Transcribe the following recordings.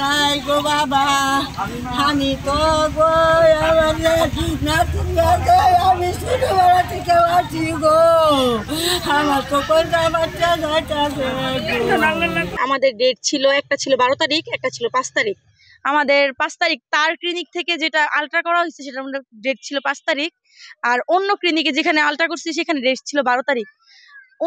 চাই গো বাবা, আমি তো গো আমাদের আমি ছোটবেলা থেকে আছি গো, আমার তো কোনটা বাচ্চা যাইতেছে। আমাদের ডেট ছিল, একটা ছিল 12 তারিখ, একটা ছিল 5 তারিখ। আমাদের 5 তারিখ তার ক্লিনিক থেকে যেটা আলট্রা করা হয়েছে সেটার ডেট ছিল 5 তারিখ, আর অন্য ক্লিনিকে যেখানে আলট্রা করছি সেখানে ডেট ছিল 12 তারিখ।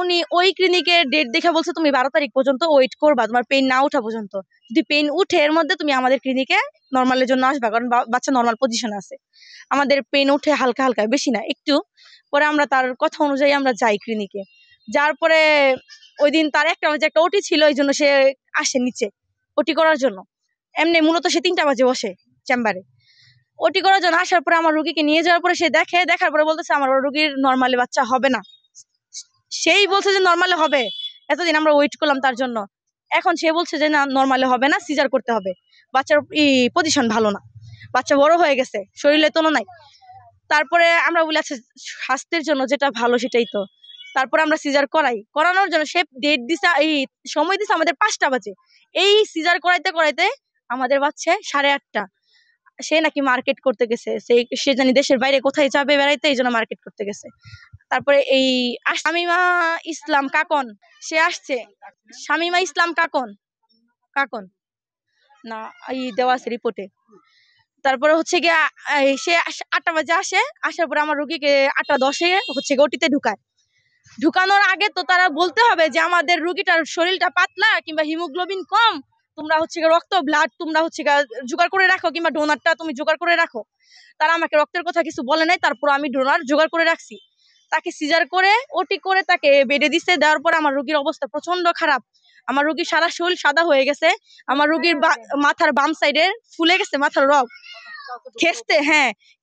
উনি ওই ক্লিনিকের ডেট দেখে বলছে তুমি 12 তারিখ পর্যন্ত ওয়েট করবা, তোমার পেইন না ওঠা পর্যন্ত। যদি পেইন উঠে এর মধ্যে তুমি আমাদের ক্লিনিকে নর্মালের জন্য আসবা, কারণ বাচ্চা নর্মাল পজিশন আছে। আমাদের পেইন উঠে হালকা হালকা, বেশি না, একটু। পরে আমরা তার কথা অনুযায়ী আমরা যাই ক্লিনিকে। যার পরে ওই দিন তার একটা ওটি ছিল, এই জন্য সে আসে নিচে ওটি করার জন্য। এমনি মূলত সে 3টা বাজে বসে চেম্বারে ওটি করার জন্য। আসার পরে আমার রুগীকে নিয়ে যাওয়ার পরে সে দেখার পরে বলতেছে আমার রুগীর নর্মালি বাচ্চা হবে না। সেই বলছে যে নর্মালে হবে, এতদিন আমরা ওয়েট করলাম তার জন্য। এখন সে বলছে যে না, নর্মালে হবে না, সিজার করতে হবে। বাচ্চার পজিশন ভালো না, বাচ্চা বড় হয়ে গেছে, শরীরে তোনো নাই। তারপরে আমরা বলি আচ্ছা স্বাস্থ্যের জন্য যেটা ভালো সেটাই তো। তারপরে আমরা সিজার করানোর জন্য সে ডেট দিছে, এই সময় দিছে আমাদের 5টা বাজে। এই সিজার করাইতে করাইতে আমাদের বাচ্চা 8:30। সে নাকি মার্কেট করতে গেছে, সে জানি দেশের বাইরে কোথায় যাবে বেড়াইতে, এই জন্য মার্কেট করতে গেছে। তারপরে এই শামিমা ইসলাম কাকন সে আসছে, শামিমা ইসলাম কাকন না, এই দেওয়া আছে রিপোর্টে। তারপরে হচ্ছে গিয়ে সে 8টা বাজে আসে। আসার পরে আমার রুগীকে 8:10-এ হচ্ছে ওটিতে ঢুকানোর আগে তো তারা বলতে হবে যে আমাদের রুগীটার শরীরটা পাতলা কিংবা হিমোগ্লোবিন কম, তোমরা হচ্ছে রক্ত ব্লাড তোমরা হচ্ছে জোগাড় করে রাখো, কিংবা ডোনারটা তুমি জোগাড় করে রাখো। তারা আমাকে রক্তের কথা কিছু বলে নাই, তারপর আমি ডোনার জোগাড় করে রাখছি। তাকে সিজার করে ওটি করে তাকে বেডে দিছে। দেওয়ার পরে আমার রুগীর অবস্থা প্রচন্ড খারাপ। আমার রুগীর সারা শরীর সাদা হয়ে গেছে। আমার রুগীর মাথার বাম সাইডে ফুলে গেছে, মাথার রগ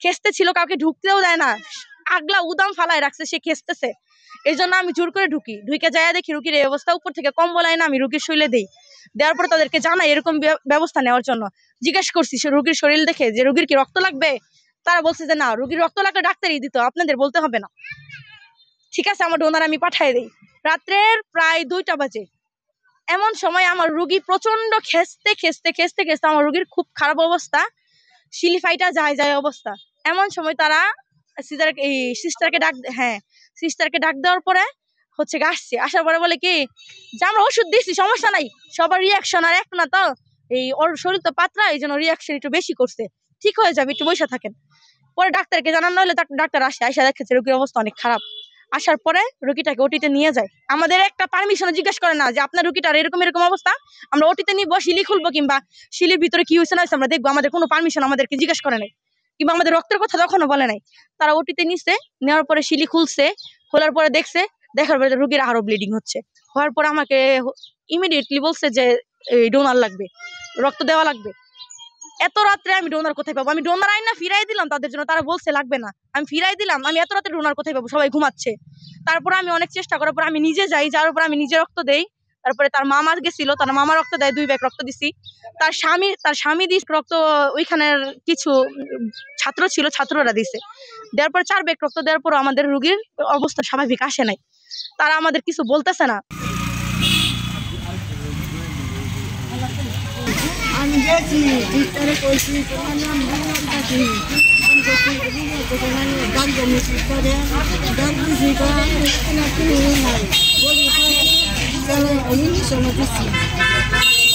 খেস্তে ছিল, কাউকে ঢুকতেও দেয় না, আগলা উদাম ফালায় রাখছে, সে খেস্তেছে। এই জন্য আমি জোর করে ঢুকে যায় দেখি রুগীর এই অবস্থা। উপর থেকে কম্বল আইনা আমি রুগীর শরীরে দিই। দেওয়ার পরে তাদেরকে জানাই এরকম ব্যবস্থা নেওয়ার জন্য। জিজ্ঞেস করছি সে রুগীর শরীর দেখে যে রুগীর কি রক্ত লাগবে। তারা বলছে যে না, রুগীর রক্ত লাগলে ডাক্তারই দিত, আপনাদের বলতে হবে না। ঠিক আছে, আমার ডোনার আমি পাঠিয়ে দিই। রাত্রের প্রায় 2টা বাজে। এমন সময় আমার রুগী প্রচন্ড খেস্তে আমার রুগীর খুব খারাপ অবস্থা, শিলিফাইটা যায় অবস্থা। এমন সময় তারা সিস্টারকে ডাক দেওয়ার পরে হচ্ছে আসার পরে বলে কি যে আমরা ওষুধ দিচ্ছি, সমস্যা নাই, সবার রিয়াকশন আর এক না, তো এই ওর শরীর তো পাতলা, এই জন্য রিয়াকশন একটু বেশি করছে, ঠিক হয়ে যাবে, একটু বসে থাকেন। পরে ডাক্তারকে জানানো হলে ডাক্তার আসা দেখেছে রোগীর অবস্থা অনেক খারাপ। আসার পরে রুগীটাকে ওটিতে নিয়ে যায়। আমাদের একটা পারমিশন জিজ্ঞেস করে না যে আপনার রুগীটার এরকম অবস্থা, আমরা ওটিতে নিব, শিলি খুলবো কিংবা শিলির ভিতরে কি হয়েছে না আমরা দেখবো। আমাদের কোনো পারমিশন আমাদেরকে জিজ্ঞেস করে নাই, কিংবা আমাদের রক্তের কথা তখনও বলে নাই। তারা ওটিতে নিচ্ছে, নেওয়ার পরে শিলি খোলার পরে দেখার পরে রুগীর আরো ব্লিডিং হওয়ার পর আমাকে ইমিডিয়েটলি বলছে যে ডোনার লাগবে, রক্ত দেওয়া লাগবে। এত রাত্রে আমি ডোনার কোথায় পাবো? আমি ডোনার আইনা ফিরাই দিলাম তাদের জন্য, তারা বলছে লাগবে না, আমি ফিরাই দিলাম। আমি এত রাত্রে ডোনার কোথায় পাবো? সবাই ঘুমাচ্ছে। তারপর আমি অনেক চেষ্টা করার পর আমি নিজে যাই, যাওয়ার পর আমি নিজে রক্ত দেই। তারপরে তার মামা গেছিল, তার মামা রক্ত দেয়, 2 ব্যাগ রক্ত দিছি। তার স্বামী দিস রক্ত, ওইখানের কিছু ছাত্র ছিল, ছাত্ররা দিছে। দেওয়ার পর 4 ব্যাগ রক্ত দেওয়ার পর আমাদের রুগীর অবস্থা স্বাভাবিক আসে নাই। তারা আমাদের কিছু বলতেছে না। আমি গেছি সিস্টারে কইছি তোমার নাম কাকি, আমি কইছি ডাক দেবো সিস্টারে, ডাক দিছি না তুমি নাই বলি চলে ইংলিশে দিচ্ছি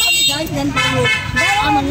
আমি যাই দেন পাবো আমার